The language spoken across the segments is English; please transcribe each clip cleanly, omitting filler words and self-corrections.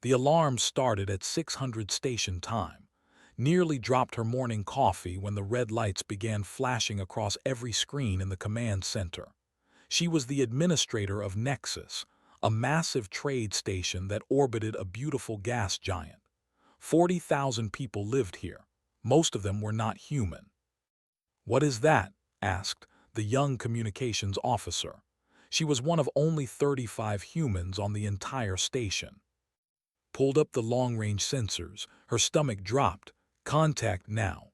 The alarm started at 600 station time. Nearly dropped her morning coffee when the red lights began flashing across every screen in the command center. She was the administrator of Nexus, a massive trade station that orbited a beautiful gas giant. 40,000 people lived here. Most of them were not human. "What is that?" asked the young communications officer. She was one of only 35 humans on the entire station. Pulled up the long-range sensors, her stomach dropped. "Contact now."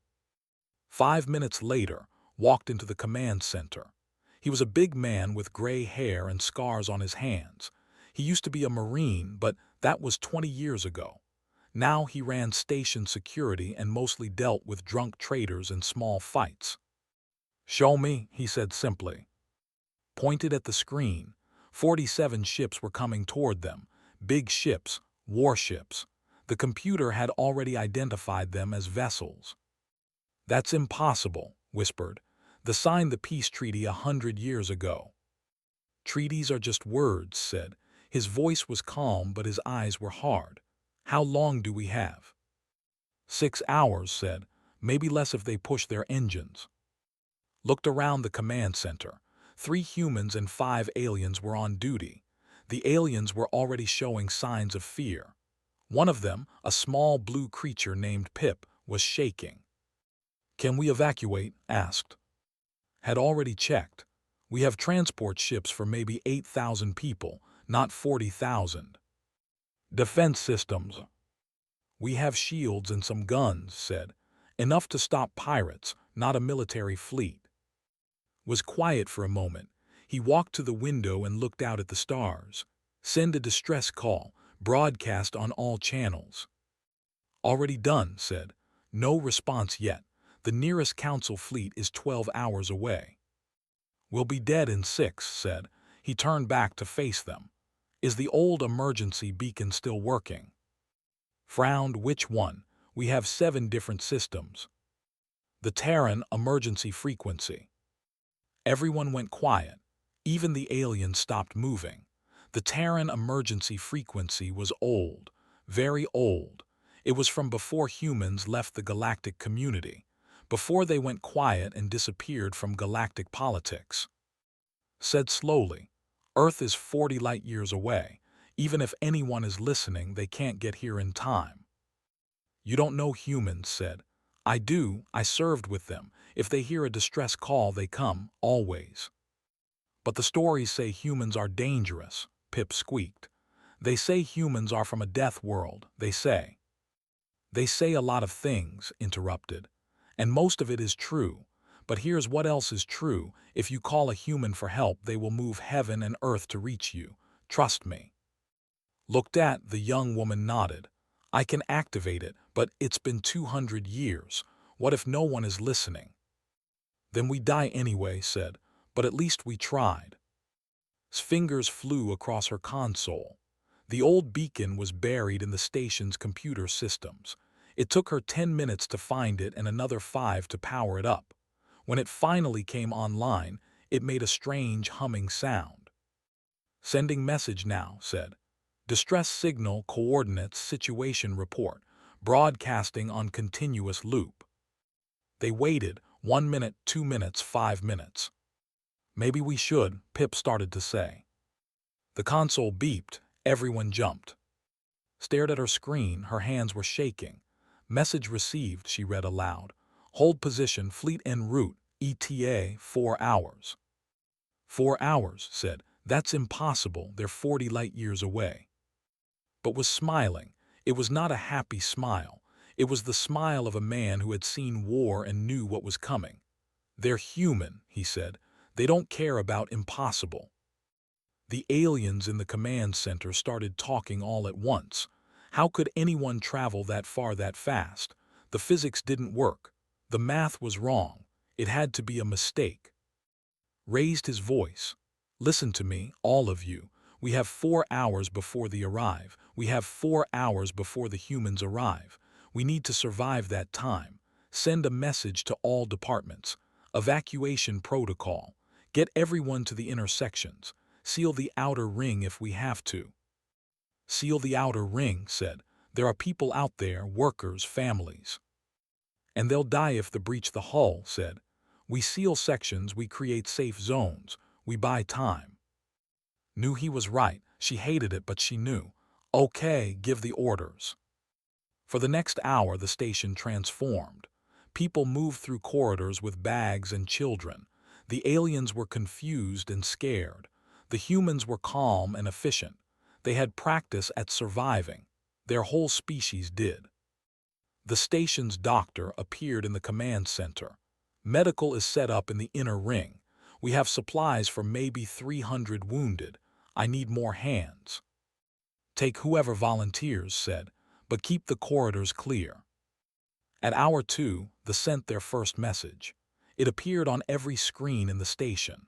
5 minutes later, walked into the command center. He was a big man with gray hair and scars on his hands. He used to be a Marine, but that was 20 years ago. Now he ran station security and mostly dealt with drunk traders and small fights. "Show me," he said simply. Pointed at the screen. 47 ships were coming toward them. Big ships, warships. The computer had already identified them as vessels. "That's impossible," whispered. "They signed the peace treaty 100 years ago." "Treaties are just words," said. His voice was calm, but his eyes were hard. "How long do we have?" 6 hours, said. "Maybe less if they push their engines." Looked around the command center. 3 humans and 5 aliens were on duty. The aliens were already showing signs of fear. One of them, a small blue creature named Pip, was shaking. "Can we evacuate?" asked. Had already checked. "We have transport ships for maybe 8,000 people, not 40,000. "Defense systems." "We have shields and some guns," said. "Enough to stop pirates, not a military fleet." Was quiet for a moment. He walked to the window and looked out at the stars. "Send a distress call. Broadcast on all channels." "Already done," said. "No response yet. The nearest council fleet is 12 hours away." "We'll be dead in 6, said. He turned back to face them. "Is the old emergency beacon still working?" Frowned. "Which one? We have 7 different systems." "The Terran emergency frequency." Everyone went quiet. Even the aliens stopped moving. The Terran emergency frequency was old, very old. It was from before humans left the galactic community, before they went quiet and disappeared from galactic politics. Said slowly, "Earth is 40 light-years away. Even if anyone is listening, they can't get here in time." "You don't know humans," said. "I do. I served with them. If they hear a distress call, they come, always." "But the stories say humans are dangerous," Pip squeaked. "They say humans are from a death world, they say." "They say a lot of things," interrupted. "And most of it is true. But here's what else is true. If you call a human for help, they will move heaven and earth to reach you. Trust me." Looked at, the young woman nodded. "I can activate it, but it's been 200 years. What if no one is listening?" "Then we die anyway," said. "But at least we tried." His fingers flew across her console. The old beacon was buried in the station's computer systems. It took her 10 minutes to find it and another 5 to power it up. When it finally came online, it made a strange humming sound. "Sending message now," said. "Distress signal coordinates situation report, broadcasting on continuous loop." They waited, 1 minute, 2 minutes, 5 minutes. "Maybe we should," Pip started to say. The console beeped. Everyone jumped. Stared at her screen, her hands were shaking. "Message received," she read aloud. "Hold position, fleet en route, ETA 4 hours." 4 hours, said. "That's impossible, they're 40 light-years away." But was smiling. It was not a happy smile. It was the smile of a man who had seen war and knew what was coming. "They're human," he said. "They don't care about impossible." The aliens in the command center started talking all at once. How could anyone travel that far that fast? The physics didn't work. The math was wrong. It had to be a mistake. Raised his voice. "Listen to me, all of you. We have 4 hours before they arrive. We have 4 hours before the humans arrive. We need to survive that time. Send a message to all departments. Evacuation protocol. Get everyone to the intersections. Seal the outer ring if we have to." Seal the outer ring, said. There are people out there, workers, families. And they'll die if they breach the hull, said. We seal sections, we create safe zones, we buy time. Knew he was right. She hated it, but she knew. Okay, give the orders. For the next hour, the station transformed. People moved through corridors with bags and children. The aliens were confused and scared. The humans were calm and efficient. They had practice at surviving. Their whole species did. The station's doctor appeared in the command center. Medical is set up in the inner ring. We have supplies for maybe 300 wounded. I need more hands. Take whoever volunteers, said, but keep the corridors clear. At hour 2, they sent their first message. It appeared on every screen in the station.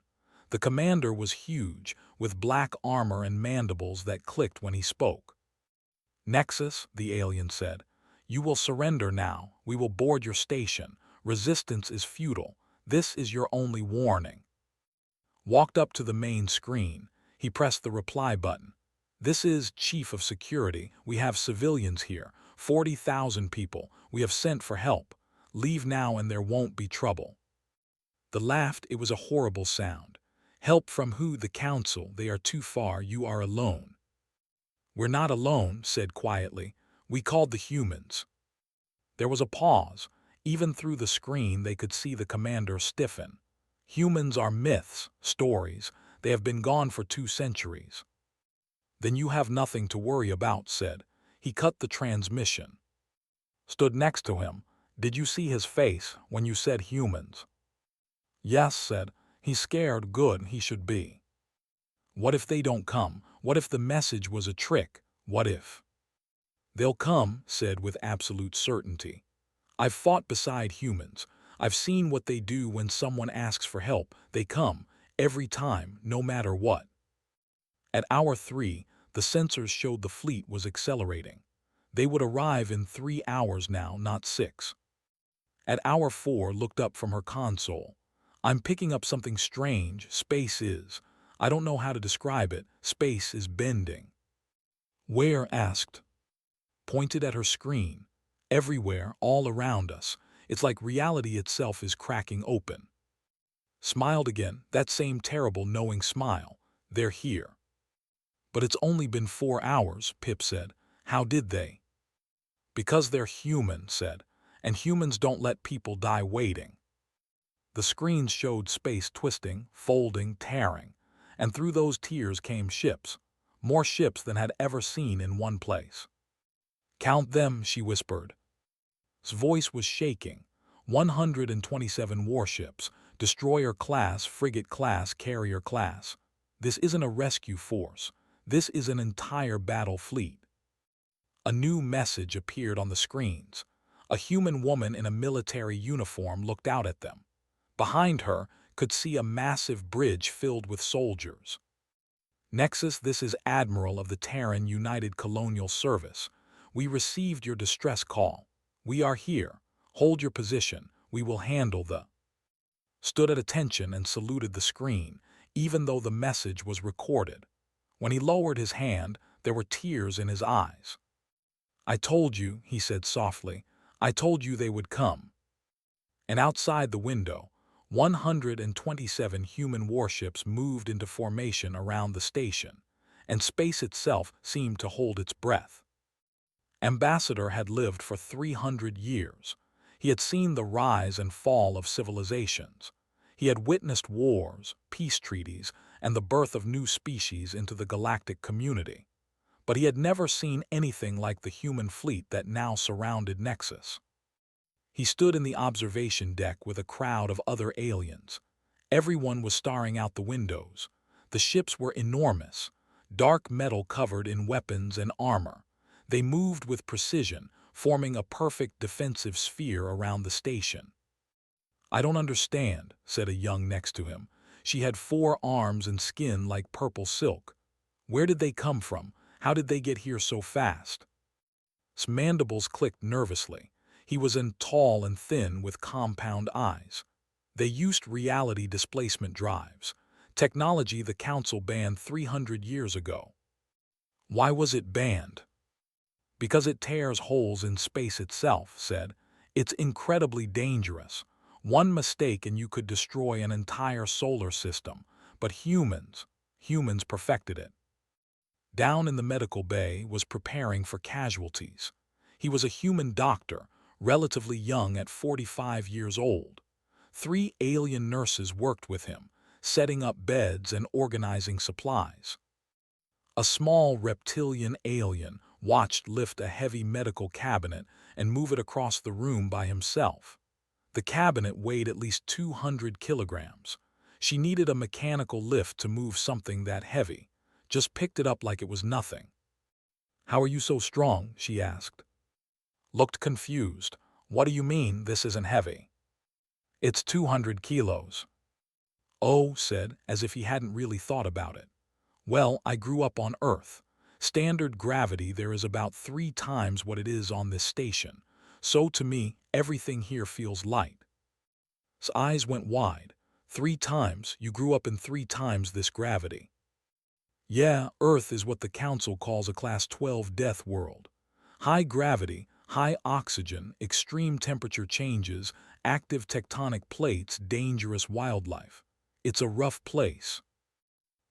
The commander was huge, with black armor and mandibles that clicked when he spoke. Nexus, the alien said, you will surrender now. We will board your station. Resistance is futile. This is your only warning. Walked up to the main screen. He pressed the reply button. This is Chief of Security. We have civilians here. 40,000 people. We have sent for help. Leave now and there won't be trouble. The laughed. It was a horrible sound. Help from who? The council. They are too far. You are alone. We're not alone, said quietly. We called the humans. There was a pause. Even through the screen they could see the commander stiffen. Humans are myths, stories. They have been gone for 2 centuries. Then you have nothing to worry about, said. He cut the transmission. Stood next to him. Did you see his face when you said humans? Yes, said. He's scared. Good, he should be. What if they don't come? What if the message was a trick? What if? They'll come, said with absolute certainty. I've fought beside humans. I've seen what they do when someone asks for help. They come, every time, no matter what. At hour 3, the sensors showed the fleet was accelerating. They would arrive in 3 hours now, not 6. At hour 4, looked up from her console. I'm picking up something strange. Space is. I don't know how to describe it. Space is bending. Where? Asked. Pointed at her screen. Everywhere, all around us. It's like reality itself is cracking open. Smiled again, that same terrible knowing smile. They're here. But it's only been 4 hours, Pip said. How did they? Because they're human, said. And humans don't let people die waiting. The screens showed space twisting, folding, tearing. And through those tears came ships. More ships than had ever seen in one place. Count them, she whispered. His voice was shaking. 127 warships, destroyer class, frigate class, carrier class. This isn't a rescue force. This is an entire battle fleet. A new message appeared on the screens. A human woman in a military uniform looked out at them. Behind her, could see a massive bridge filled with soldiers. Nexus, this is Admiral of the Terran United Colonial Service. We received your distress call. We are here. Hold your position. We will handle the... Stood at attention and saluted the screen, even though the message was recorded. When he lowered his hand, there were tears in his eyes. I told you, he said softly. I told you they would come. And outside the window, 127 human warships moved into formation around the station, and space itself seemed to hold its breath. Ambassador had lived for 300 years. He had seen the rise and fall of civilizations. He had witnessed wars, peace treaties, and the birth of new species into the galactic community. But he had never seen anything like the human fleet that now surrounded Nexus. He stood in the observation deck with a crowd of other aliens. Everyone was staring out the windows. The ships were enormous, dark metal covered in weapons and armor. They moved with precision, forming a perfect defensive sphere around the station. I don't understand, said a young next to him. She had 4 arms and skin like purple silk. Where did they come from? How did they get here so fast? His mandibles clicked nervously. He was tall and thin with compound eyes. They used reality displacement drives, technology the Council banned 300 years ago. Why was it banned? Because it tears holes in space itself, said. It's incredibly dangerous. One mistake and you could destroy an entire solar system. But humans perfected it. Down in the medical bay was preparing for casualties. He was a human doctor, relatively young at 45 years old. 3 alien nurses worked with him, setting up beds and organizing supplies. A small reptilian alien watched lift a heavy medical cabinet and move it across the room by himself. The cabinet weighed at least 200 kilograms. She needed a mechanical lift to move something that heavy, just picked it up like it was nothing. "How are you so strong?" she asked. Looked confused. "What do you mean this isn't heavy?" "It's 200 kilos. "Oh," said, as if he hadn't really thought about it. "Well, I grew up on Earth. Standard gravity there is about 3 times what it is on this station. So to me, everything here feels light." His eyes went wide. 3 times? You grew up in 3 times this gravity. Yeah, Earth is what the Council calls a Class 12 death world. High gravity, high oxygen, extreme temperature changes, active tectonic plates, dangerous wildlife. It's a rough place.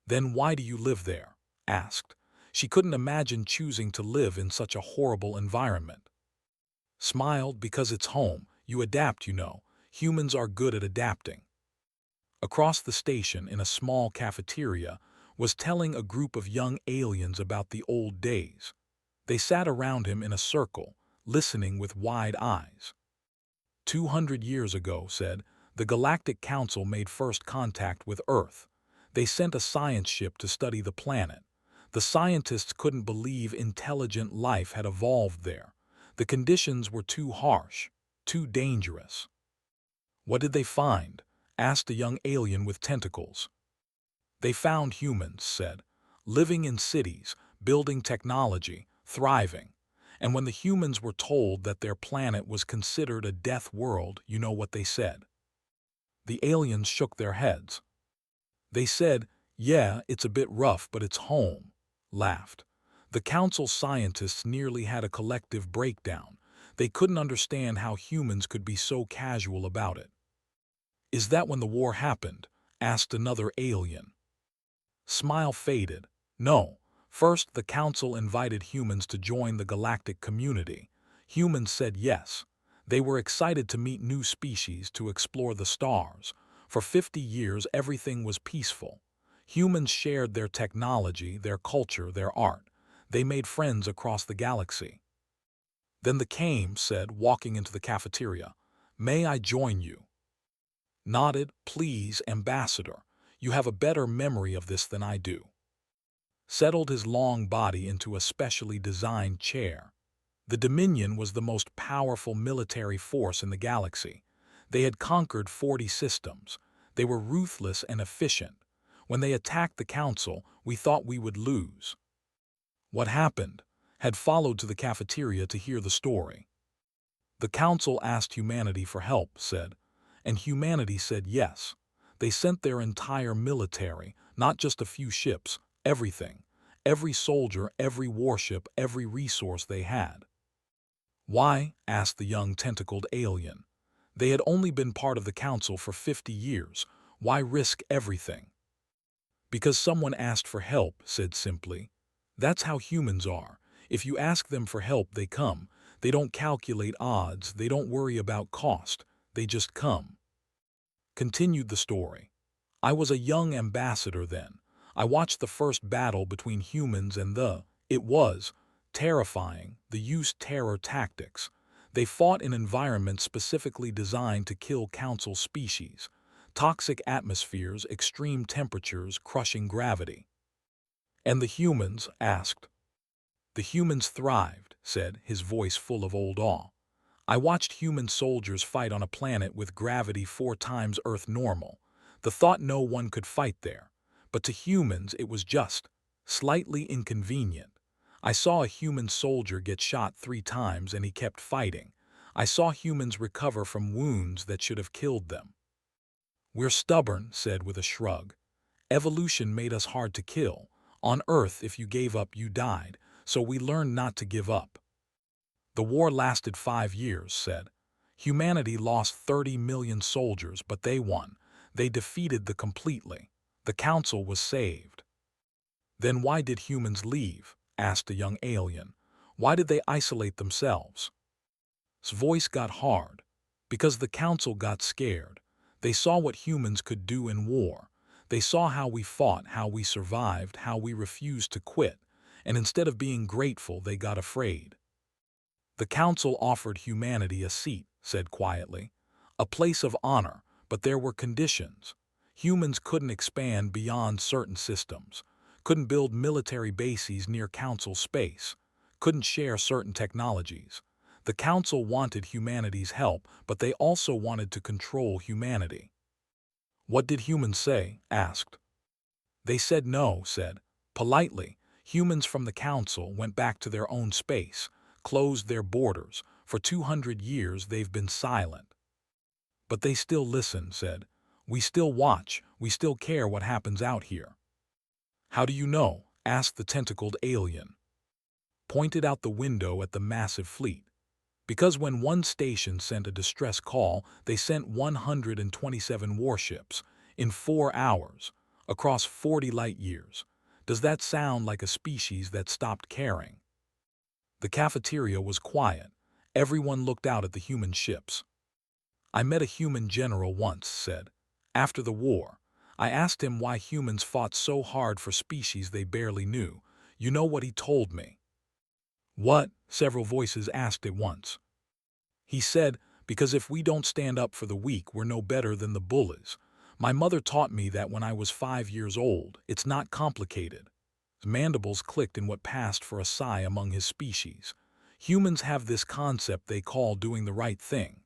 "Then why do you live there?" asked. She couldn't imagine choosing to live in such a horrible environment. Smiled. "Because it's home. You adapt, you know. Humans are good at adapting." Across the station, in a small cafeteria, was telling a group of young aliens about the old days. They sat around him in a circle, listening with wide eyes. 200 years ago, said, the Galactic Council made first contact with Earth. They sent a science ship to study the planet. The scientists couldn't believe intelligent life had evolved there. The conditions were too harsh, too dangerous. "What did they find?" asked a young alien with tentacles. "They found humans," said, "living in cities, building technology, thriving. And when the humans were told that their planet was considered a death world, you know what they said?" The aliens shook their heads. They said, "Yeah, it's a bit rough, but it's home," laughed. The council scientists nearly had a collective breakdown. They couldn't understand how humans could be so casual about it. "Is that when the war happened?" asked another alien. Smile faded. "No. First, the council invited humans to join the galactic community. Humans said yes. They were excited to meet new species, to explore the stars. For 50 years, everything was peaceful. Humans shared their technology, their culture, their art. They made friends across the galaxy. Then the Kame said, walking into the cafeteria, 'May I join you?' Nodded. 'Please, Ambassador. You have a better memory of this than I do.' Settled his long body into a specially designed chair. The Dominion was the most powerful military force in the galaxy. They had conquered 40 systems. They were ruthless and efficient. When they attacked the Council, we thought we would lose." "What happened?" Had followed to the cafeteria to hear the story. "The Council asked humanity for help," said, and humanity said yes. They sent their entire military, not just a few ships, everything. Every soldier, every warship, every resource they had. "Why?" asked the young tentacled alien. They had only been part of the Council for 50 years. Why risk everything? "Because someone asked for help," said simply. "That's how humans are. If you ask them for help, they come. They don't calculate odds, they don't worry about cost, they just come." Continued the story. "I was a young ambassador then. I watched the first battle between humans and it was terrifying. They used terror tactics. They fought in environments specifically designed to kill council species. Toxic atmospheres, extreme temperatures, crushing gravity." "And the humans?" asked. "The humans thrived," said, his voice full of old awe. "I watched human soldiers fight on a planet with gravity 4 times Earth normal. The thought no one could fight there. But to humans it was just slightly inconvenient. I saw a human soldier get shot 3 times and he kept fighting. I saw humans recover from wounds that should have killed them." "We're stubborn," said with a shrug. "Evolution made us hard to kill. On Earth, if you gave up, you died, so we learned not to give up. The war lasted 5 years, said. Humanity lost 30 million soldiers, but they won. They defeated the completely. The council was saved. Then why did humans leave? Asked a young alien. Why did they isolate themselves? His voice got hard. Because the council got scared. They saw what humans could do in war. They saw how we fought, how we survived, how we refused to quit, and instead of being grateful, they got afraid. The council offered humanity a seat, said quietly, a place of honor, but there were conditions. Humans couldn't expand beyond certain systems, couldn't build military bases near council space, couldn't share certain technologies. The council wanted humanity's help, but they also wanted to control humanity. What did humans say? Asked. They said no, said. Politely, humans from the council went back to their own space, closed their borders. For 200 years they've been silent. But they still listen, said. We still watch, we still care what happens out here. How do you know? Asked the tentacled alien. Pointed out the window at the massive fleet. Because when one station sent a distress call, they sent 127 warships in 4 hours, across 40 light years. Does that sound like a species that stopped caring? The cafeteria was quiet. Everyone looked out at the human ships. I met a human general once, said. After the war, I asked him why humans fought so hard for species they barely knew. You know what he told me? What? Several voices asked at once. He said, because if we don't stand up for the weak, we're no better than the bullies. My mother taught me that when I was 5 years old. It's not complicated. His mandibles clicked in what passed for a sigh among his species. Humans have this concept they call doing the right thing.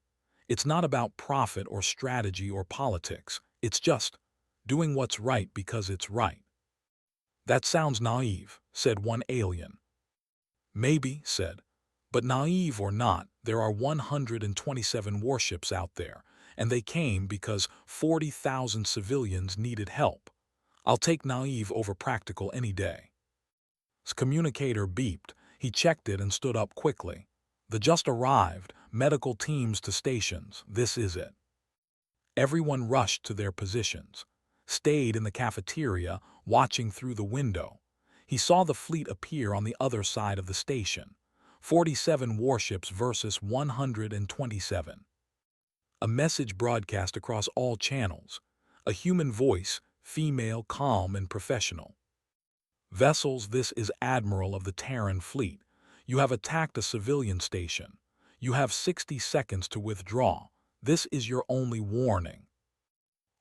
It's not about profit or strategy or politics. It's just doing what's right because it's right. That sounds naive, said one alien. Maybe, said. But naive or not, there are 127 warships out there, and they came because 40,000 civilians needed help. I'll take naive over practical any day. His communicator beeped. He checked it and stood up quickly. The just arrived, medical teams to stations, this is it. Everyone rushed to their positions, stayed in the cafeteria, watching through the window. He saw the fleet appear on the other side of the station. 47 warships versus 127. A message broadcast across all channels. A human voice, female, calm, and professional. Vessels, this is Admiral of the Terran Fleet. You have attacked a civilian station. You have 60 seconds to withdraw. This is your only warning.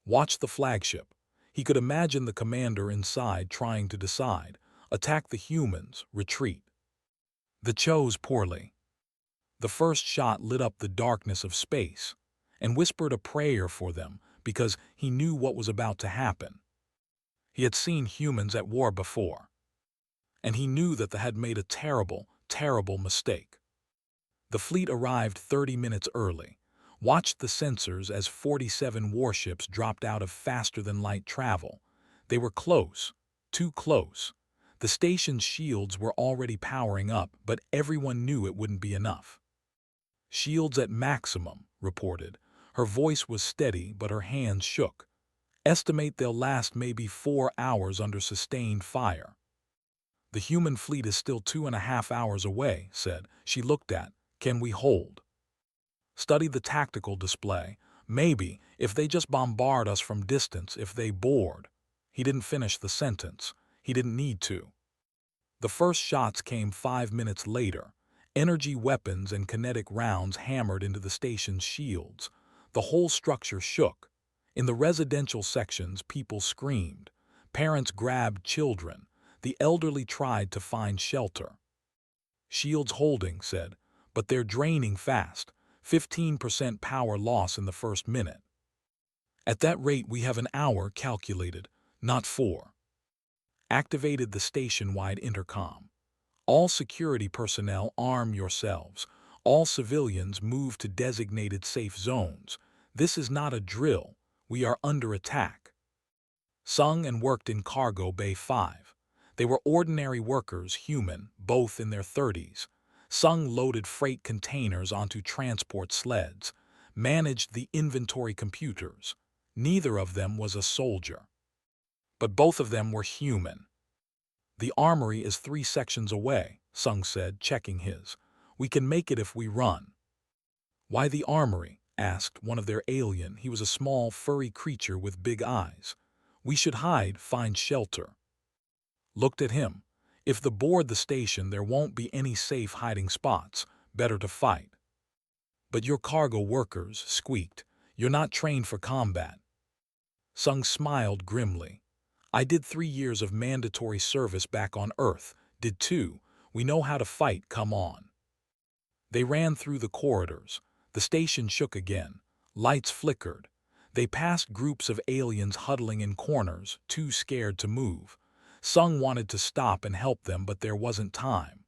Watch the flagship. He could imagine the commander inside trying to decide. Attack the humans, retreat. They chose poorly. The first shot lit up the darkness of space and whispered a prayer for them because he knew what was about to happen. He had seen humans at war before, and he knew that they had made a terrible, terrible mistake. The fleet arrived 30 minutes early, watched the sensors as 47 warships dropped out of faster-than-light travel. They were close, too close. The station's shields were already powering up, but everyone knew it wouldn't be enough. Shields at maximum, reported. Her voice was steady, but her hands shook. Estimate they'll last maybe 4 hours under sustained fire. The human fleet is still 2.5 hours away, said. She looked at. Can we hold? Study the tactical display. Maybe, if they just bombard us from distance, if they board. He didn't finish the sentence. He didn't need to. The first shots came 5 minutes later. Energy weapons and kinetic rounds hammered into the station's shields. The whole structure shook. In the residential sections, people screamed. Parents grabbed children. The elderly tried to find shelter. Shields holding, said, but they're draining fast. 15% power loss in the first minute. At that rate, we have an hour calculated, not 4. Activated the station-wide intercom. All security personnel, arm yourselves. All civilians move to designated safe zones. This is not a drill. We are under attack. Sung and worked in Cargo Bay 5. They were ordinary workers, human, both in their 30s. Sung loaded freight containers onto transport sleds, managed the inventory computers. Neither of them was a soldier. But both of them were human. "The armory is 3 sections away," Sung said, checking his. "We can make it if we run." "Why the armory?" asked one of their alien. He was a small, furry creature with big eyes. "We should hide, find shelter." Looked at him. "If they board the station, there won't be any safe hiding spots. Better to fight." "But you're cargo workers," squeaked. "You're not trained for combat." Sung smiled grimly. "I did 3 years of mandatory service back on Earth. Did 2. We know how to fight, come on." They ran through the corridors. The station shook again. Lights flickered. They passed groups of aliens huddling in corners, too scared to move. Sung wanted to stop and help them, but there wasn't time.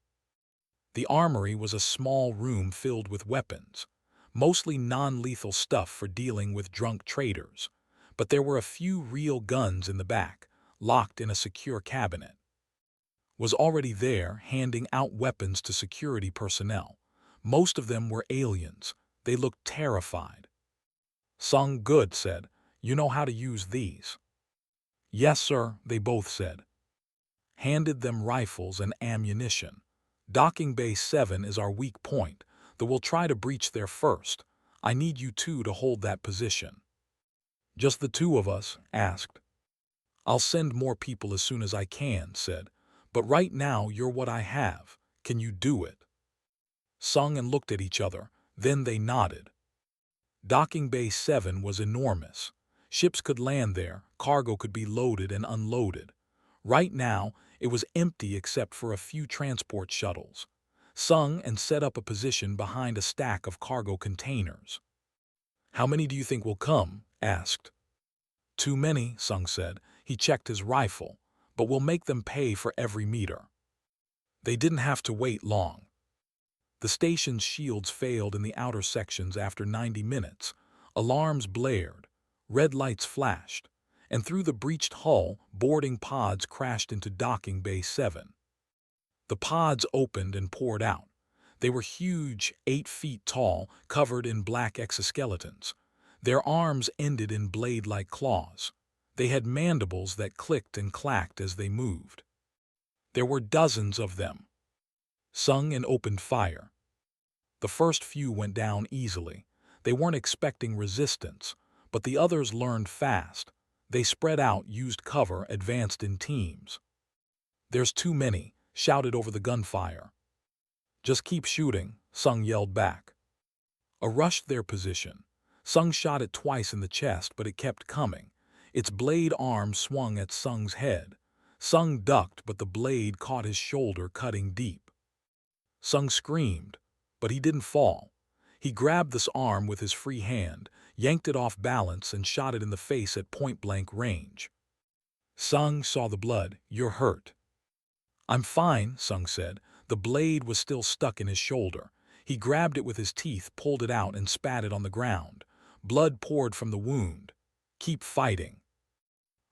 The armory was a small room filled with weapons, mostly non-lethal stuff for dealing with drunk traders. But there were a few real guns in the back, locked in a secure cabinet. Was already there, handing out weapons to security personnel. Most of them were aliens. They looked terrified. Sung Good said, "You know how to use these?" "Yes, sir," they both said. Handed them rifles and ammunition. "Docking Bay 7 is our weak point, though we'll try to breach there first. I need you two to hold that position." "Just the 2 of us?" asked. "I'll send more people as soon as I can," said. "But right now you're what I have. Can you do it?" Sung and looked at each other, then they nodded. Docking Bay 7 was enormous. Ships could land there, cargo could be loaded and unloaded. Right now, it was empty except for a few transport shuttles. Sung and set up a position behind a stack of cargo containers. "How many do you think will come?" asked. "Too many," Sung said. He checked his rifle. "But we'll make them pay for every meter." They didn't have to wait long. The station's shields failed in the outer sections after 90 minutes. Alarms blared. Red lights flashed. And through the breached hull, boarding pods crashed into Docking Bay 7. The pods opened and poured out. They were huge, 8 feet tall, covered in black exoskeletons. Their arms ended in blade-like claws. They had mandibles that clicked and clacked as they moved. There were dozens of them. Sung and opened fire. The first few went down easily. They weren't expecting resistance, but the others learned fast. They spread out, used cover, advanced in teams. "There's too many," shouted over the gunfire. "Just keep shooting," Sung yelled back. Rushed their position. Sung shot it twice in the chest, but it kept coming. Its blade arm swung at Sung's head. Sung ducked, but the blade caught his shoulder, cutting deep. Sung screamed, but he didn't fall. He grabbed this arm with his free hand, yanked it off balance, and shot it in the face at point-blank range. Sung saw the blood. "You're hurt." "I'm fine," Sung said. The blade was still stuck in his shoulder. He grabbed it with his teeth, pulled it out, and spat it on the ground. Blood poured from the wound. "Keep fighting."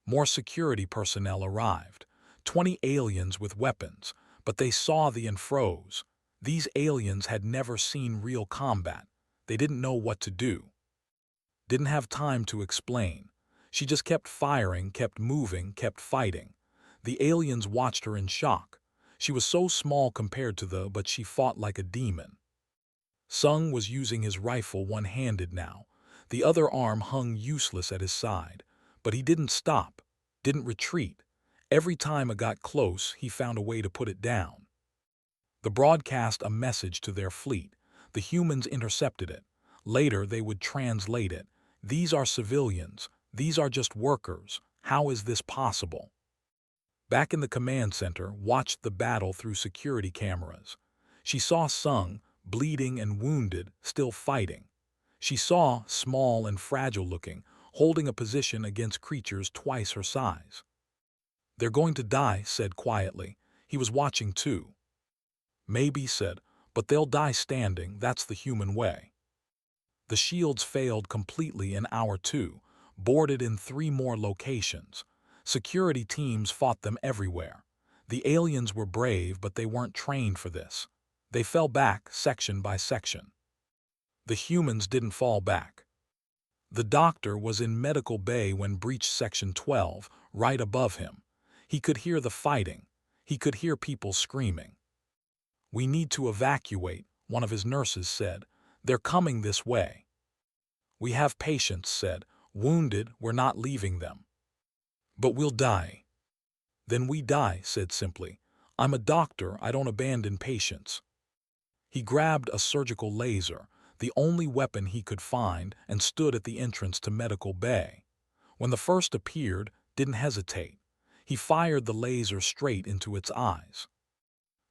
More security personnel arrived. 20 aliens with weapons, but they saw and froze. These aliens had never seen real combat. They didn't know what to do. Didn't have time to explain. She just kept firing, kept moving, kept fighting. The aliens watched her in shock. She was so small compared to but she fought like a demon. Sung was using his rifle one-handed now. The other arm hung useless at his side. But he didn't stop, didn't retreat. Every time it got close, he found a way to put it down. The broadcast a message to their fleet. The humans intercepted it. Later, they would translate it. "These are civilians. These are just workers. How is this possible?" Back in the command center, watched the battle through security cameras. She saw Sung, bleeding and wounded, still fighting. She saw, small and fragile-looking, holding a position against creatures twice her size. "They're going to die," said quietly. He was watching too. "Maybe," said, "but they'll die standing. That's the human way." The shields failed completely in hour 2, boarded in 3 more locations. Security teams fought them everywhere. The aliens were brave, but they weren't trained for this. They fell back section by section. The humans didn't fall back. The doctor was in medical bay when breached section 12, right above him. He could hear the fighting. He could hear people screaming. "We need to evacuate," one of his nurses said. "They're coming this way." "We have patients," said. "Wounded, we're not leaving them." "But we'll die." "Then we die," said simply. "I'm a doctor, I don't abandon patients." He grabbed a surgical laser, the only weapon he could find, and stood at the entrance to medical bay. When the first appeared, didn't hesitate. He fired the laser straight into its eyes.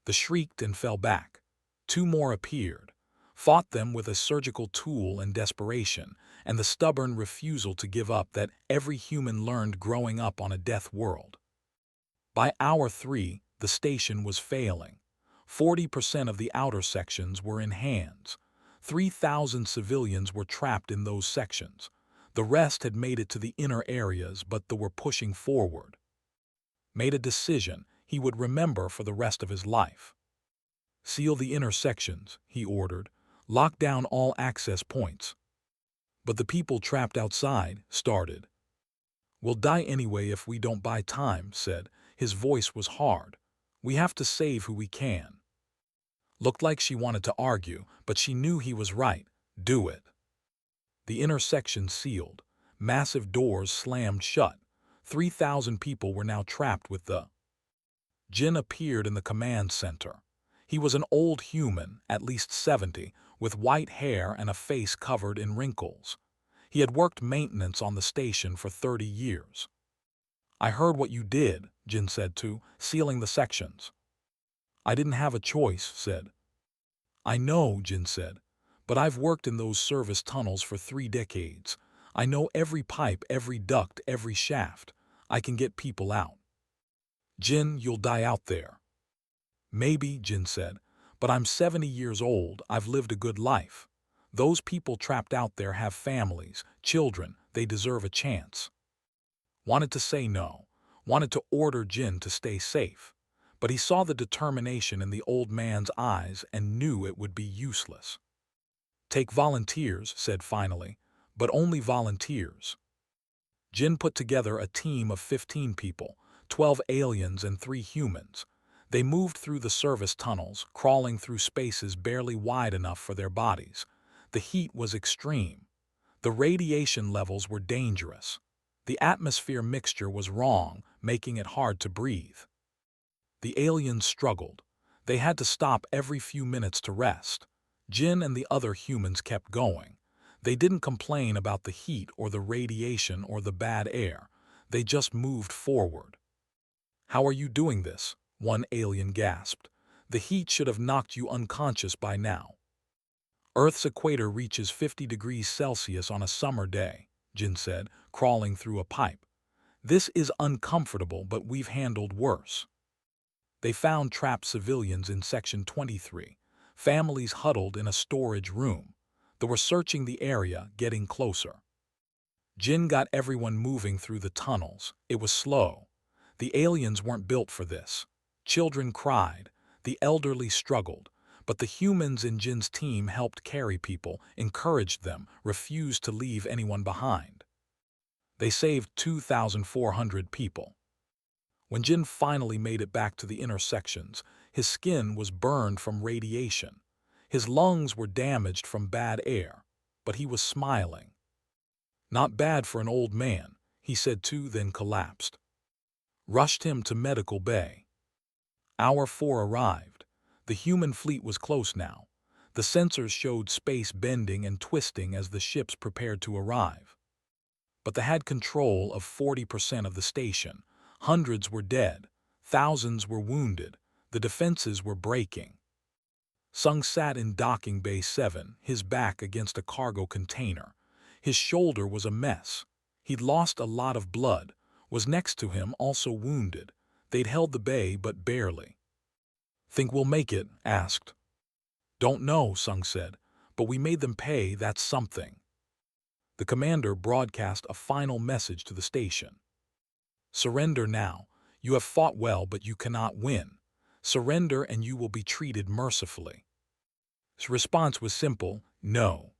The shrieked and fell back. Two more appeared, fought them with a surgical tool and desperation, and the stubborn refusal to give up that every human learned growing up on a death world. By hour 3, the station was failing. 40% of the outer sections were in hands. 3,000 civilians were trapped in those sections. The rest had made it to the inner areas, but they were pushing forward. Made a decision he would remember for the rest of his life. "Seal the inner sections," he ordered. "Lock down all access points." But the people trapped outside started. "We'll die anyway if we don't buy time," said. His voice was hard. "We have to save who we can." Looked like she wanted to argue, but she knew he was right. Do it. The inner section sealed. Massive doors slammed shut. 3,000 people were now trapped with the... Jin appeared in the command center. He was an old human, at least 70, with white hair and a face covered in wrinkles. He had worked maintenance on the station for 30 years. "I heard what you did," Jin said too, "sealing the sections." "I didn't have a choice," said. "I know," Jin said, "but I've worked in those service tunnels for 3 decades. I know every pipe, every duct, every shaft. I can get people out." "Jin, you'll die out there." "Maybe," Jin said, "but I'm 70 years old. I've lived a good life. Those people trapped out there have families, children. They deserve a chance." Wanted to say no. Wanted to order Jin to stay safe. But he saw the determination in the old man's eyes and knew it would be useless. "Take volunteers," said finally, "but only volunteers." Jin put together a team of 15 people, 12 aliens and 3 humans. They moved through the service tunnels, crawling through spaces barely wide enough for their bodies. The heat was extreme. The radiation levels were dangerous. The atmosphere mixture was wrong, making it hard to breathe. The aliens struggled. They had to stop every few minutes to rest. Jin and the other humans kept going. They didn't complain about the heat or the radiation or the bad air. They just moved forward. "How are you doing this?" one alien gasped. "The heat should have knocked you unconscious by now." "Earth's equator reaches 50 degrees Celsius on a summer day," Jin said, crawling through a pipe. "This is uncomfortable, but we've handled worse." They found trapped civilians in Section 23, families huddled in a storage room. They were searching the area, getting closer. Jin got everyone moving through the tunnels. It was slow. The aliens weren't built for this. Children cried. The elderly struggled. But the humans in Jin's team helped carry people, encouraged them, refused to leave anyone behind. They saved 2,400 people. When Jin finally made it back to the inner sections, his skin was burned from radiation. His lungs were damaged from bad air, but he was smiling. "Not bad for an old man," he said too, then collapsed. Rushed him to medical bay. Hour 4 arrived. The human fleet was close now. The sensors showed space bending and twisting as the ships prepared to arrive. But they had control of 40% of the station. Hundreds were dead. Thousands were wounded. The defenses were breaking. Sung sat in docking bay 7, his back against a cargo container. His shoulder was a mess. He'd lost a lot of blood, was next to him also wounded. They'd held the bay, but barely. "Think we'll make it?" asked. "Don't know," Sung said, "but we made them pay, that's something." The commander broadcast a final message to the station. "Surrender now. You have fought well, but you cannot win. Surrender and you will be treated mercifully. His response was simple, no.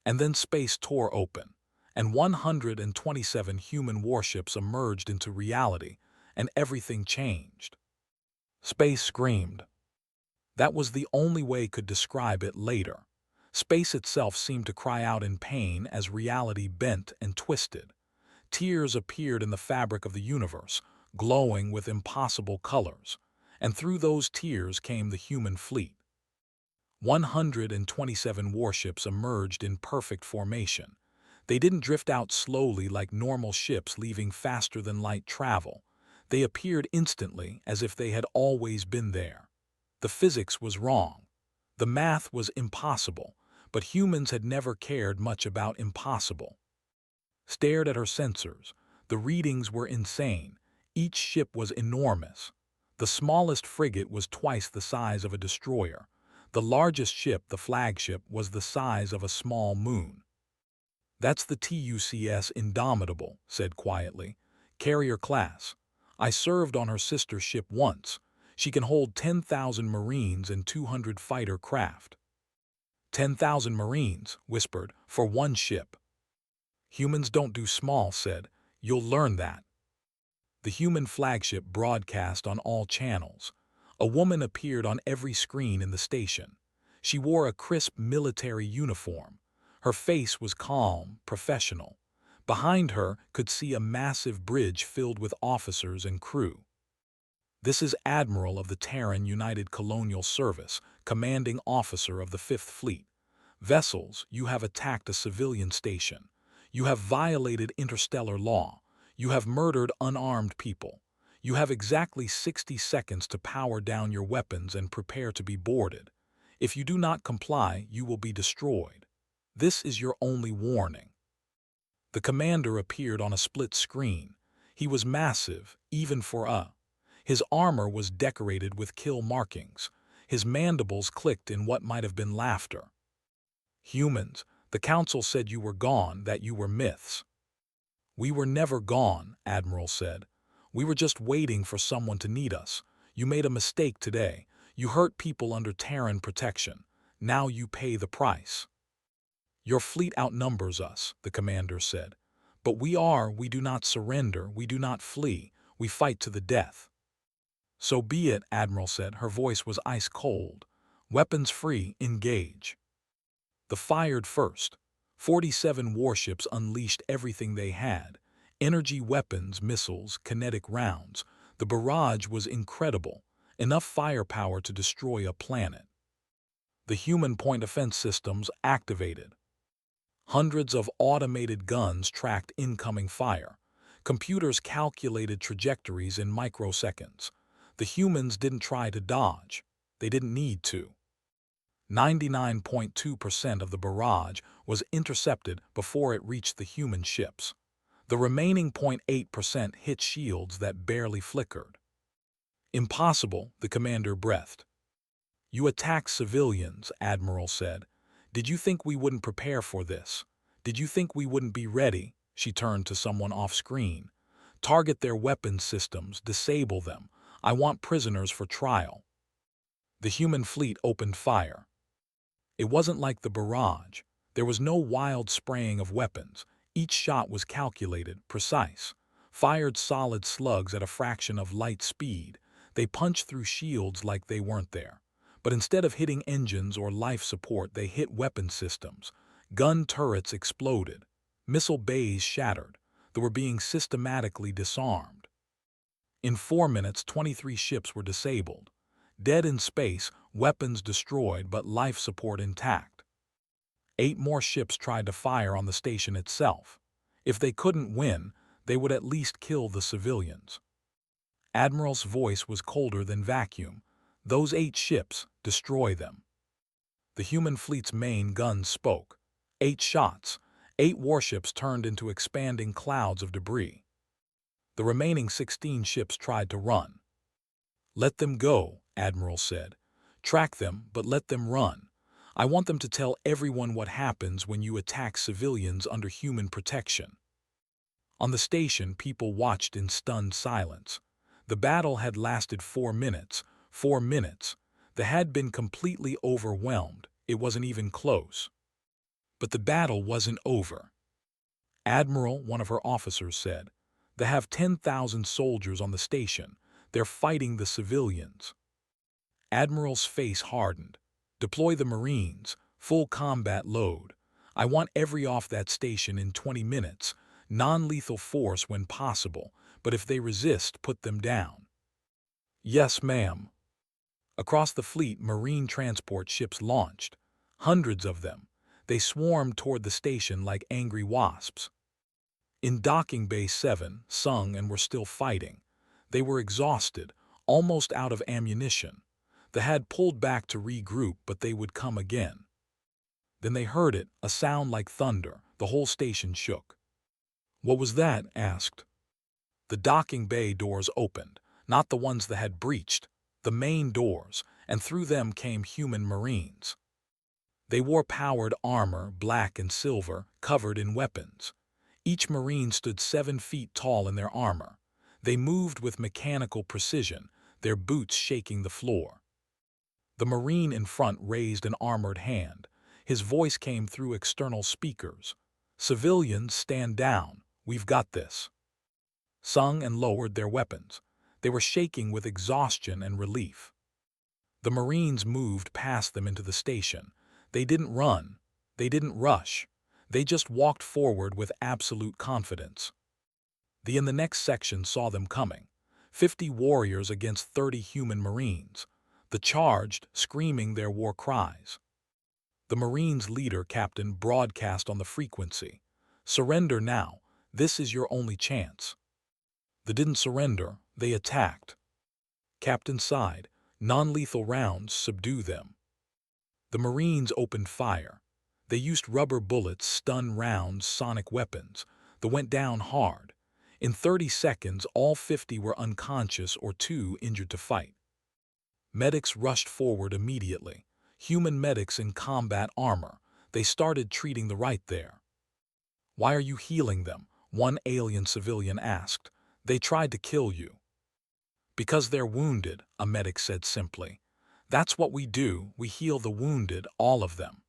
And then space tore open, and 127 human warships emerged into reality, and everything changed. Space screamed. That was the only way could describe it later. Space itself seemed to cry out in pain as reality bent and twisted. Tears appeared in the fabric of the universe, glowing with impossible colors, and through those tears came the human fleet. 127 warships emerged in perfect formation. They didn't drift out slowly like normal ships leaving faster than light travel. They appeared instantly as if they had always been there. The physics was wrong. The math was impossible, but humans had never cared much about impossible. Stared at her sensors. The readings were insane. Each ship was enormous. The smallest frigate was twice the size of a destroyer. The largest ship, the flagship, was the size of a small moon. That's the TUCS Indomitable, said quietly. Carrier class. I served on her sister ship once. She can hold 10,000 Marines and 200 fighter craft. 10,000 Marines, whispered, for one ship. Humans don't do small, said. You'll learn that. The human flagship broadcast on all channels. A woman appeared on every screen in the station. She wore a crisp military uniform. Her face was calm, professional. Behind her could see a massive bridge filled with officers and crew. This is Admiral of the Terran United Colonial Service, commanding officer of the Fifth Fleet. Vessels, you have attacked a civilian station. You have violated interstellar law. You have murdered unarmed people. You have exactly 60 seconds to power down your weapons and prepare to be boarded. If you do not comply, you will be destroyed. This is your only warning. The commander appeared on a split screen. He was massive, even for a. His armor was decorated with kill markings. His mandibles clicked in what might have been laughter. Humans, the council said you were gone, that you were myths. We were never gone, Admiral said. We were just waiting for someone to need us. You made a mistake today. You hurt people under Terran protection. Now you pay the price. Your fleet outnumbers us, the commander said. But we do not surrender, we do not flee, we fight to the death. So be it, Admiral said. Her voice was ice cold. Weapons free, engage. The fired first. 47 warships unleashed everything they had. Energy weapons, missiles, kinetic rounds. The barrage was incredible. Enough firepower to destroy a planet. The human point defense systems activated. Hundreds of automated guns tracked incoming fire. Computers calculated trajectories in microseconds. The humans didn't try to dodge. They didn't need to. 99.2% of the barrage was intercepted before it reached the human ships. The remaining 0.8% hit shields that barely flickered. Impossible, the commander breathed. You attacked civilians, Admiral said. Did you think we wouldn't prepare for this? Did you think we wouldn't be ready? She turned to someone off-screen. Target their weapons systems, disable them. I want prisoners for trial. The human fleet opened fire. It wasn't like the barrage. There was no wild spraying of weapons. Each shot was calculated, precise. Fired solid slugs at a fraction of light speed. They punched through shields like they weren't there. But instead of hitting engines or life support, they hit weapon systems. Gun turrets exploded. Missile bays shattered. They were being systematically disarmed. In 4 minutes, 23 ships were disabled. Dead in space, weapons destroyed, but life support intact. 8 more ships tried to fire on the station itself. If they couldn't win, they would at least kill the civilians. Admiral's voice was colder than vacuum. Those 8 ships, destroy them. The human fleet's main guns spoke. 8 shots. 8 warships turned into expanding clouds of debris. The remaining 16 ships tried to run. Let them go, Admiral said. Track them, but let them run. I want them to tell everyone what happens when you attack civilians under human protection. On the station, people watched in stunned silence. The battle had lasted 4 minutes. 4 minutes. They had been completely overwhelmed. It wasn't even close. But the battle wasn't over. Admiral, one of her officers, said, "They have 10,000 soldiers on the station. They're fighting the civilians." Admiral's face hardened. "Deploy the Marines. Full combat load. I want every off that station in 20 minutes. Non-lethal force when possible, but if they resist, put them down." "Yes, ma'am." Across the fleet, Marine transport ships launched. Hundreds of them. They swarmed toward the station like angry wasps. In Docking Bay 7, sung and were still fighting. They were exhausted, almost out of ammunition. They had pulled back to regroup, but they would come again. Then they heard it, a sound like thunder. The whole station shook. "What was that?" asked. The docking bay doors opened, not the ones that had breached, the main doors, and through them came human Marines. They wore powered armor, black and silver, covered in weapons. Each Marine stood 7 feet tall in their armor. They moved with mechanical precision, their boots shaking the floor. The Marine in front raised an armored hand. His voice came through external speakers. "Civilians, stand down. We've got this." Sung and lowered their weapons. They were shaking with exhaustion and relief. The Marines moved past them into the station. They didn't run. They didn't rush. They just walked forward with absolute confidence. In the next section saw them coming. 50 warriors against 30 human Marines. The charged, screaming their war cries. The Marines' leader, Captain, broadcast on the frequency. "Surrender now. This is your only chance." They didn't surrender. They attacked. Captain sighed. "Non-lethal rounds, subdue them." The Marines opened fire. They used rubber bullets, stun rounds, sonic weapons. They went down hard. In 30 seconds, all 50 were unconscious or too injured to fight. Medics rushed forward immediately. Human medics in combat armor. They started treating the right there. "Why are you healing them?" one alien civilian asked. "They tried to kill you." "Because they're wounded," a medic said simply. "That's what we do. We heal the wounded, all of them."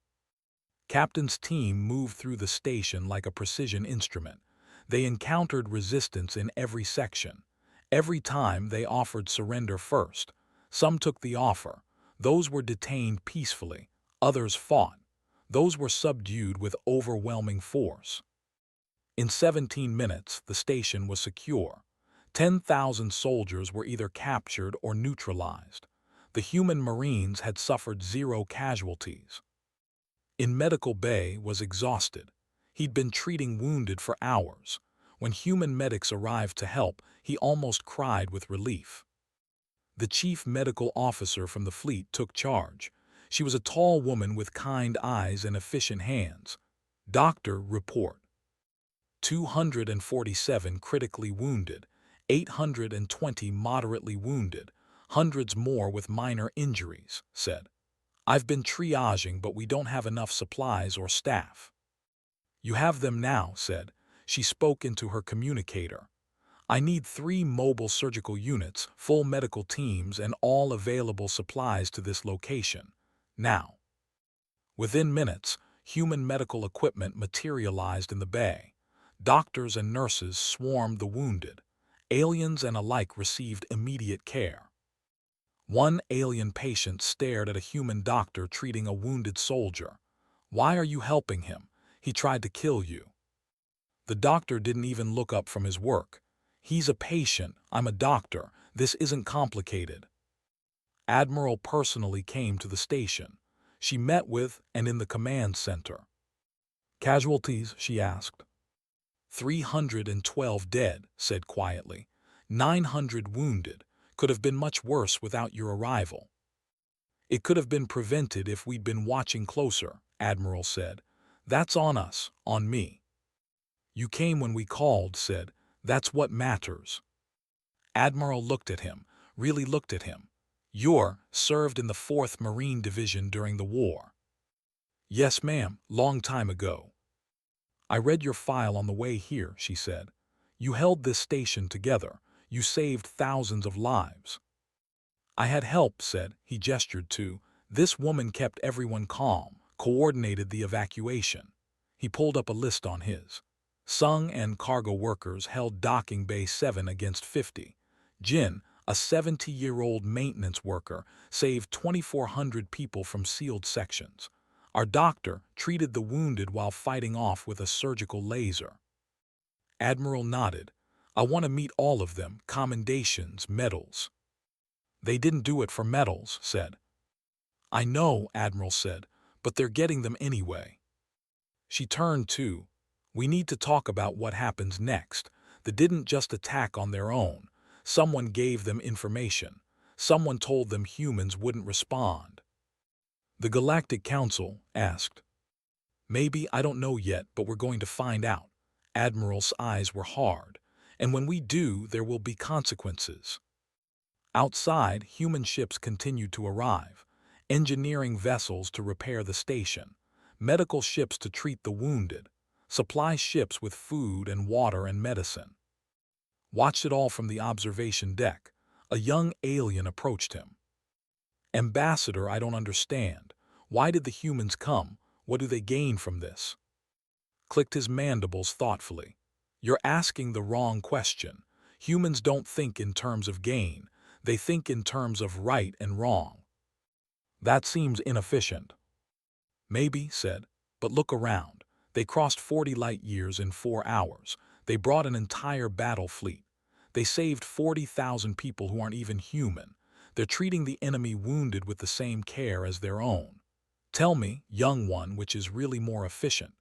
Captain's team moved through the station like a precision instrument. They encountered resistance in every section. Every time they offered surrender first. Some took the offer. Those were detained peacefully. Others fought. Those were subdued with overwhelming force. In 17 minutes, the station was secure. 10,000 soldiers were either captured or neutralized. The human Marines had suffered 0 casualties. In Medical Bay was exhausted. He'd been treating wounded for hours. When human medics arrived to help, he almost cried with relief. The chief medical officer from the fleet took charge. She was a tall woman with kind eyes and efficient hands. "Doctor, report. 247 critically wounded, 820 moderately wounded, hundreds more with minor injuries," said. "I've been triaging, but we don't have enough supplies or staff." "You have them now," said. She spoke into her communicator. "I need 3 mobile surgical units, full medical teams, and all available supplies to this location. Now." Within minutes, human medical equipment materialized in the bay. Doctors and nurses swarmed the wounded. Aliens and alike received immediate care. One alien patient stared at a human doctor treating a wounded soldier. "Why are you helping him? He tried to kill you." The doctor didn't even look up from his work. "He's a patient. I'm a doctor. This isn't complicated." Admiral personally came to the station. She met with and in the command center. "Casualties?" she asked. 312 dead, said quietly. 900 wounded. Could have been much worse without your arrival. "It could have been prevented if we'd been watching closer," Admiral said. "That's on us, on me." "You came when we called," said. "That's what matters." Admiral looked at him, really looked at him. "You're served in the 4th Marine Division during the war." "Yes, ma'am, long time ago." "I read your file on the way here," she said. "You held this station together. You saved thousands of lives." "I had help," said. He gestured to. "This woman kept everyone calm, coordinated the evacuation." He pulled up a list on his. Sung and cargo workers held docking bay 7 against 50. Jin, a 70-year-old maintenance worker, saved 2,400 people from sealed sections. Our doctor treated the wounded while fighting off with a surgical laser. Admiral nodded. "I want to meet all of them, commendations, medals." "They didn't do it for medals," said. "I know," Admiral said, "but they're getting them anyway." She turned to, "We need to talk about what happens next. They didn't just attack on their own. Someone gave them information. Someone told them humans wouldn't respond." "The Galactic Council?" asked. "Maybe, I don't know yet, but we're going to find out." Admiral's eyes were hard. "And when we do, there will be consequences." Outside, human ships continued to arrive. Engineering vessels to repair the station. Medical ships to treat the wounded. Supply ships with food and water and medicine. Watched it all from the observation deck. A young alien approached him. "Ambassador, I don't understand. Why did the humans come? What do they gain from this?" Clicked his mandibles thoughtfully. "You're asking the wrong question. Humans don't think in terms of gain. They think in terms of right and wrong." "That seems inefficient." "Maybe," said, "but look around. They crossed 40 light years in 4 hours. They brought an entire battle fleet. They saved 40,000 people who aren't even human. They're treating the enemy wounded with the same care as their own. Tell me, young one, which is really more efficient?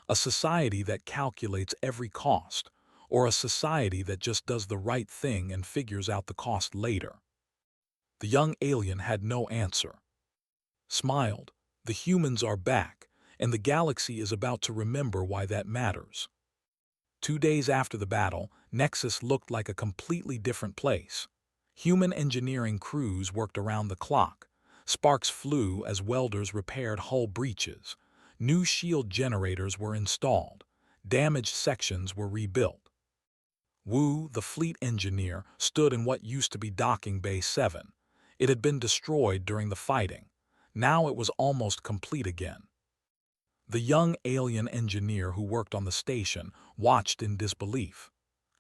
A society that calculates every cost, or a society that just does the right thing and figures out the cost later?" The young alien had no answer. Smiled. "The humans are back, and the galaxy is about to remember why that matters." 2 days after the battle, Nexus looked like a completely different place. Human engineering crews worked around the clock. Sparks flew as welders repaired hull breaches. New shield generators were installed. Damaged sections were rebuilt. Wu, the fleet engineer, stood in what used to be docking bay 7. It had been destroyed during the fighting. Now it was almost complete again. The young alien engineer who worked on the station watched in disbelief.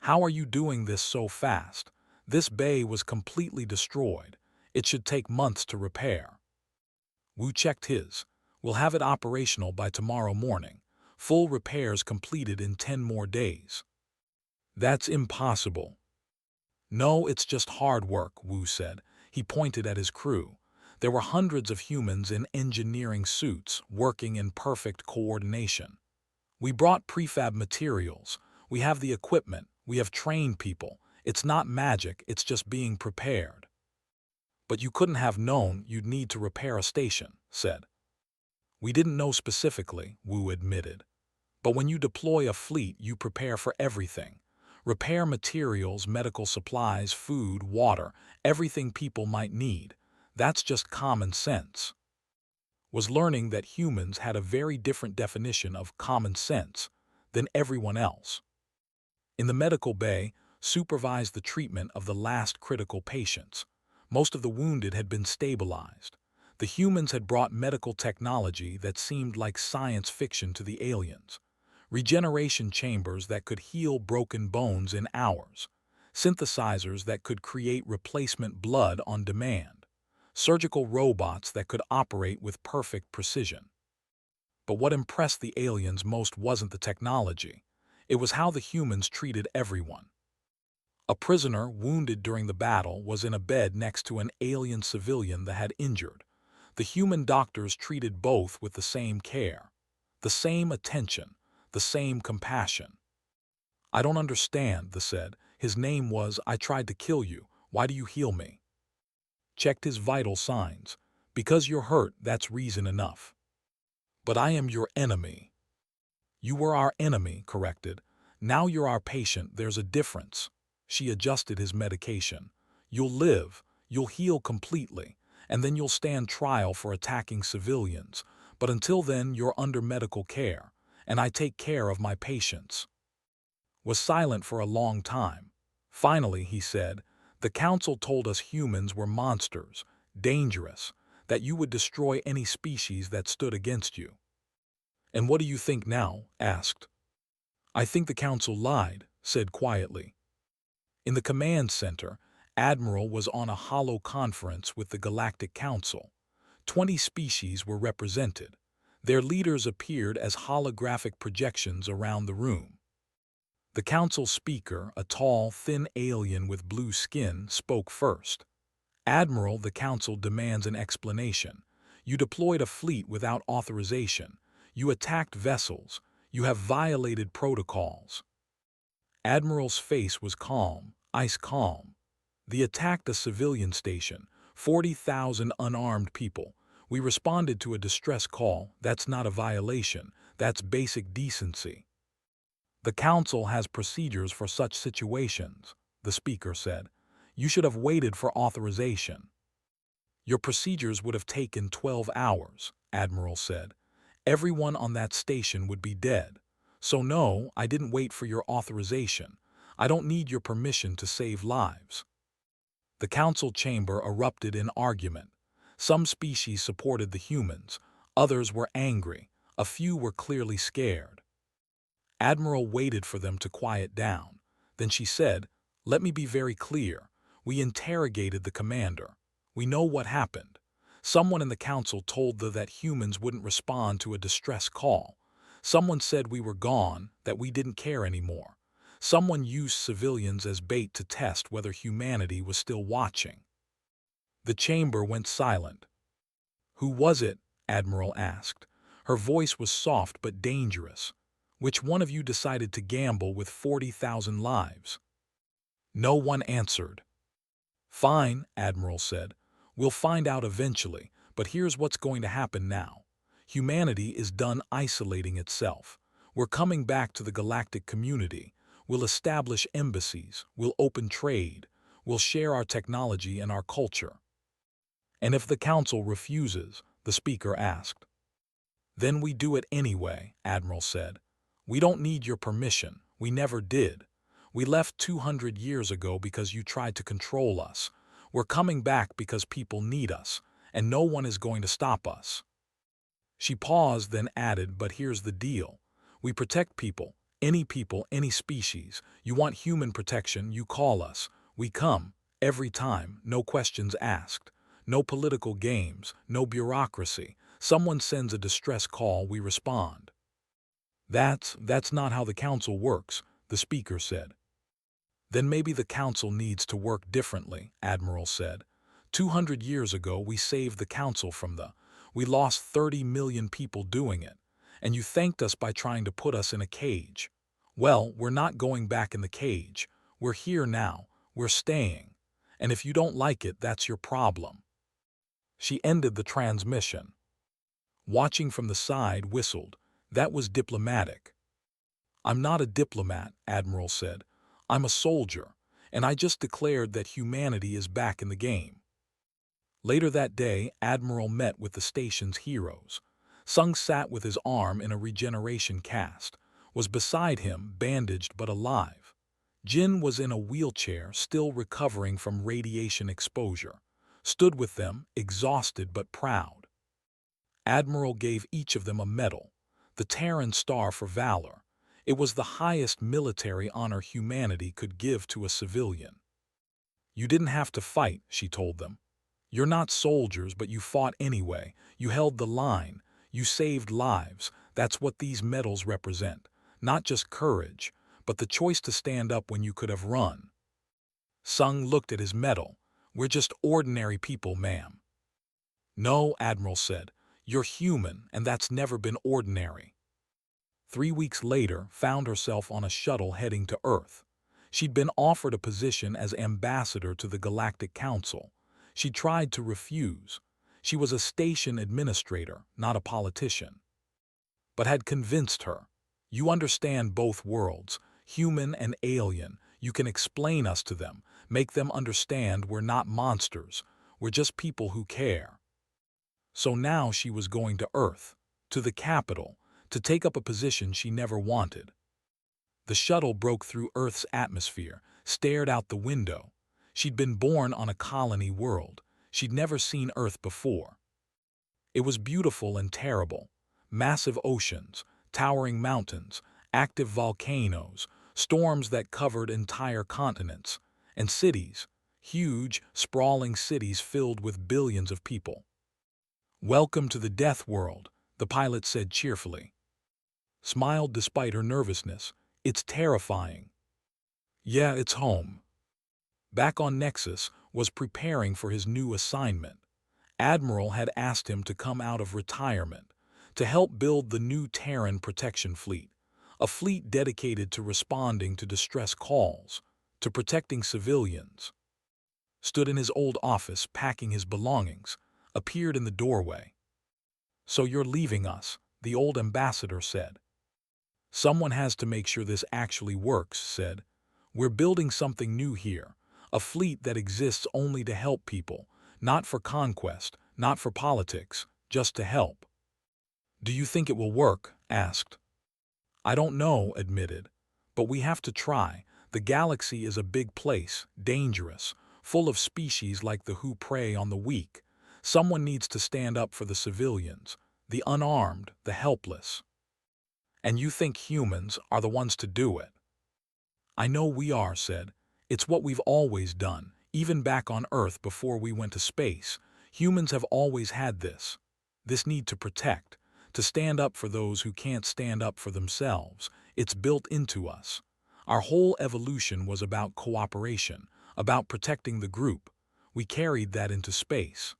"How are you doing this so fast? This bay was completely destroyed. It should take months to repair." Wu checked his. "We'll have it operational by tomorrow morning. Full repairs completed in 10 more days." "That's impossible." "No, it's just hard work," Wu said. He pointed at his crew. There were hundreds of humans in engineering suits, working in perfect coordination. "We brought prefab materials. We have the equipment. We have trained people. It's not magic, it's just being prepared." "But you couldn't have known you'd need to repair a station," said. "We didn't know specifically," Wu admitted. "But when you deploy a fleet, you prepare for everything. Repair materials, medical supplies, food, water, everything people might need. That's just common sense." Was learning that humans had a very different definition of common sense than everyone else. In the medical bay, supervised the treatment of the last critical patients. Most of the wounded had been stabilized. The humans had brought medical technology that seemed like science fiction to the aliens. Regeneration chambers that could heal broken bones in hours. Synthesizers that could create replacement blood on demand. Surgical robots that could operate with perfect precision. But what impressed the aliens most wasn't the technology. It was how the humans treated everyone. A prisoner wounded during the battle was in a bed next to an alien civilian that had injured. The human doctors treated both with the same care, the same attention, the same compassion. "I don't understand," they said. "His name was, I tried to kill you. Why do you heal me?" Checked his vital signs. "Because you're hurt, that's reason enough." "But I am your enemy." "You were our enemy," corrected. "Now you're our patient, there's a difference." She adjusted his medication. "You'll live, you'll heal completely, and then you'll stand trial for attacking civilians. But until then, you're under medical care, and I take care of my patients." Was silent for a long time. Finally, he said, the council told us humans were monsters, dangerous, that you would destroy any species that stood against you. And what do you think now? Asked. I think the council lied, said quietly. In the command center, Admiral was on a hollow conference with the Galactic Council. 20 species were represented. Their leaders appeared as holographic projections around the room. The council speaker, a tall, thin alien with blue skin, spoke first. Admiral, the council demands an explanation. You deployed a fleet without authorization. You attacked vessels. You have violated protocols. Admiral's face was calm, ice calm. They attacked a civilian station, 40,000 unarmed people. We responded to a distress call. That's not a violation. That's basic decency. The council has procedures for such situations, the speaker said. You should have waited for authorization. Your procedures would have taken 12 hours, Admiral said. Everyone on that station would be dead. So no, I didn't wait for your authorization. I don't need your permission to save lives. The council chamber erupted in argument. Some species supported the humans. Others were angry. A few were clearly scared. Admiral waited for them to quiet down. Then she said, let me be very clear. We interrogated the commander. We know what happened. Someone in the council told them that humans wouldn't respond to a distress call. Someone said we were gone, that we didn't care anymore. Someone used civilians as bait to test whether humanity was still watching. The chamber went silent. Who was it? Admiral asked. Her voice was soft but dangerous. Which one of you decided to gamble with 40,000 lives? No one answered. Fine, Admiral said. We'll find out eventually, but here's what's going to happen now. Humanity is done isolating itself. We're coming back to the galactic community. We'll establish embassies. We'll open trade. We'll share our technology and our culture. And if the council refuses, the speaker asked. Then we do it anyway, Admiral said. We don't need your permission. We never did. We left 200 years ago because you tried to control us. We're coming back because people need us, and no one is going to stop us. She paused, then added, but here's the deal. We protect people, any species. You want human protection, you call us. We come, every time, no questions asked. No political games, no bureaucracy. Someone sends a distress call, we respond. That's not how the council works, the speaker said. Then maybe the council needs to work differently, Admiral said. 200 years ago, we saved the council from we lost 30 million people doing it, and you thanked us by trying to put us in a cage. Well, we're not going back in the cage. We're here now. We're staying. And if you don't like it, that's your problem. She ended the transmission. Watching from the side, whistled. That was diplomatic. I'm not a diplomat, Admiral said. I'm a soldier, and I just declared that humanity is back in the game. Later that day, Admiral met with the station's heroes. Sung sat with his arm in a regeneration cast, was beside him, bandaged but alive. Jin was in a wheelchair, still recovering from radiation exposure, stood with them, exhausted but proud. Admiral gave each of them a medal, the Terran Star for valor. It was the highest military honor humanity could give to a civilian. You didn't have to fight, she told them. You're not soldiers, but you fought anyway. You held the line. You saved lives. That's what these medals represent. Not just courage, but the choice to stand up when you could have run. Sung looked at his medal. We're just ordinary people, ma'am. No, Admiral said. You're human, and that's never been ordinary. 3 weeks later, found herself on a shuttle heading to Earth. She'd been offered a position as ambassador to the Galactic Council. She tried to refuse. She was a station administrator, not a politician. But had convinced her. You understand both worlds, human and alien. You can explain us to them, make them understand we're not monsters. We're just people who care. So now she was going to Earth, to the capital, to take up a position she never wanted. The shuttle broke through Earth's atmosphere, stared out the window. She'd been born on a colony world. She'd never seen Earth before. It was beautiful and terrible. Massive oceans, towering mountains, active volcanoes, storms that covered entire continents, and cities, huge, sprawling cities filled with billions of people. "Welcome to the Death World," the pilot said cheerfully. Smiled despite her nervousness. "It's terrifying." "Yeah, it's home." Back on Nexus, was preparing for his new assignment. Admiral had asked him to come out of retirement to help build the new Terran protection fleet, a fleet dedicated to responding to distress calls, to protecting civilians. Stood in his old office packing his belongings, appeared in the doorway. "So you're leaving us," the old ambassador said. "Someone has to make sure this actually works," said. "We're building something new here, a fleet that exists only to help people, not for conquest, not for politics, just to help." "Do you think it will work?" asked. "I don't know," admitted. "But we have to try. The galaxy is a big place, dangerous, full of species like the who prey on the weak. Someone needs to stand up for the civilians, the unarmed, the helpless. And you think humans are the ones to do it?" "I know we are," said. "It's what we've always done, even back on Earth before we went to space. Humans have always had this need to protect, to stand up for those who can't stand up for themselves. It's built into us. Our whole evolution was about cooperation, about protecting the group. We carried that into space."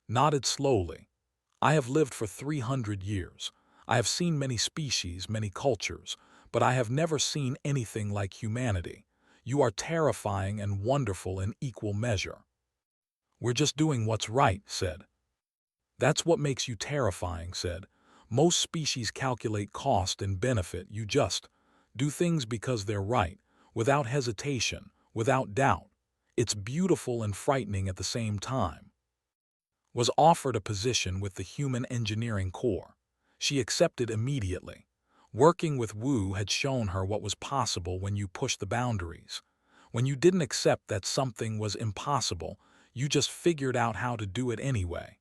Nodded slowly. "I have lived for 300 years. I have seen many species, many cultures, but I have never seen anything like humanity. You are terrifying and wonderful in equal measure." "We're just doing what's right," said. "That's what makes you terrifying," said. "Most species calculate cost and benefit. You just do things because they're right, without hesitation, without doubt. It's beautiful and frightening at the same time." Was offered a position with the Human Engineering Corps. She accepted immediately. Working with Wu had shown her what was possible when you pushed the boundaries. When you didn't accept that something was impossible, you just figured out how to do it anyway.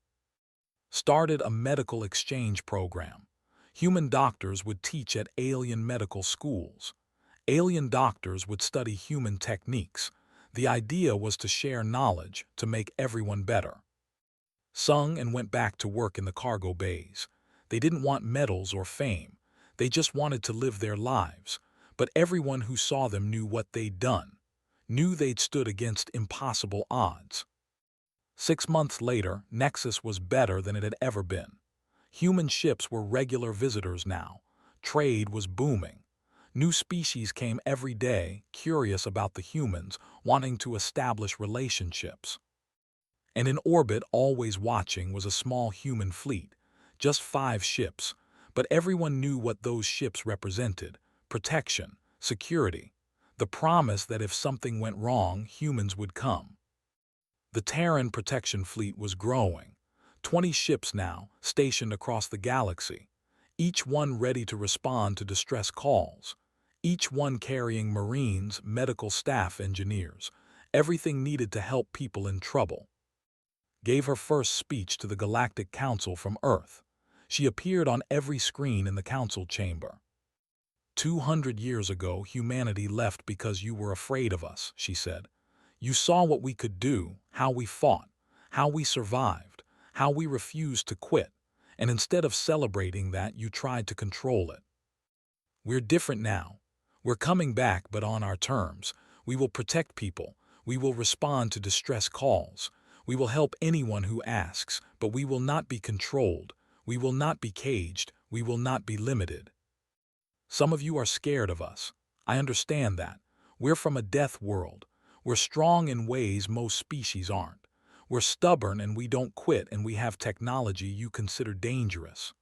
Started a medical exchange program. Human doctors would teach at alien medical schools. Alien doctors would study human techniques. The idea was to share knowledge, to make everyone better. Sung and went back to work in the cargo bays. They didn't want medals or fame. They just wanted to live their lives. But everyone who saw them knew what they'd done, knew they'd stood against impossible odds. 6 months later, Nexus was better than it had ever been. Human ships were regular visitors now. Trade was booming. New species came every day, curious about the humans, wanting to establish relationships. And in orbit, always watching, was a small human fleet, just 5 ships, but everyone knew what those ships represented: protection, security, the promise that if something went wrong, humans would come. The Terran protection fleet was growing, 20 ships now, stationed across the galaxy, each one ready to respond to distress calls, each one carrying Marines, medical staff, engineers, everything needed to help people in trouble. Gave her first speech to the Galactic Council from Earth. She appeared on every screen in the council chamber. 200 years ago, humanity left because you were afraid of us," she said. "You saw what we could do, how we fought, how we survived, how we refused to quit, and instead of celebrating that, you tried to control it. We're different now. We're coming back, but on our terms. We will protect people. We will respond to distress calls. We will help anyone who asks, but we will not be controlled. We will not be caged. We will not be limited. Some of you are scared of us. I understand that. We're from a death world. We're strong in ways most species aren't. We're stubborn and we don't quit, and we have technology you consider dangerous.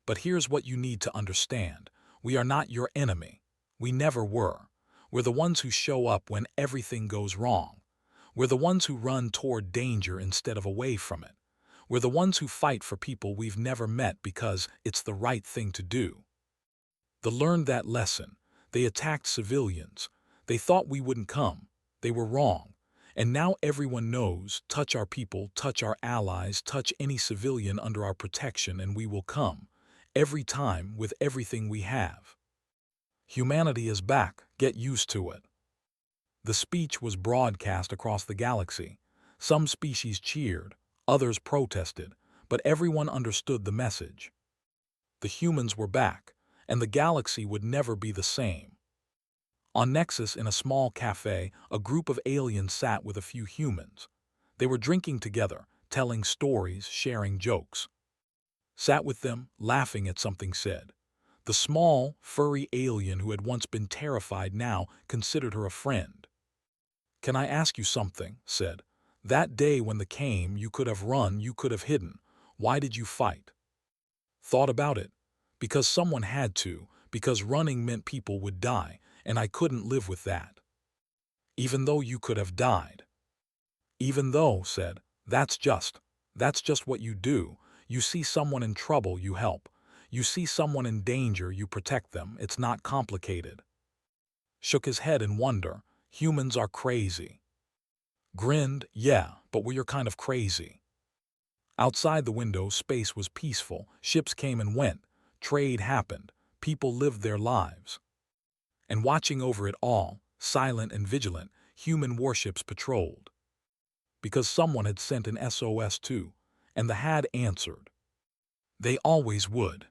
But here's what you need to understand. We are not your enemy. We never were. We're the ones who show up when everything goes wrong. We're the ones who run toward danger instead of away from it. We're the ones who fight for people we've never met because it's the right thing to do." They learned that lesson. They attacked civilians. They thought we wouldn't come. They were wrong. And now everyone knows, touch our people, touch our allies, touch any civilian under our protection, and we will come. Every time, with everything we have. Humanity is back. Get used to it. The speech was broadcast across the galaxy. Some species cheered, others protested, but everyone understood the message. The humans were back, and the galaxy would never be the same. On Nexus, in a small cafe, a group of aliens sat with a few humans. They were drinking together, telling stories, sharing jokes. Sat with them, laughing at something said. The small, furry alien who had once been terrified now considered her a friend. "Can I ask you something?" said. "That day when the came, you could have run, you could have hidden. Why did you fight?" Thought about it. Because someone had to, because running meant people would die, and I couldn't live with that. Even though you could have died. Even though, said, that's just what you do. You see someone in trouble, you help. You see someone in danger, you protect them. It's not complicated. Shook his head in wonder. Humans are crazy. Grinned, yeah, but we're kind of crazy. Outside the window, space was peaceful. Ships came and went. Trade happened. People lived their lives. And watching over it all, silent and vigilant, human warships patrolled. Because someone had sent an SOS too, and the had answered. They always would.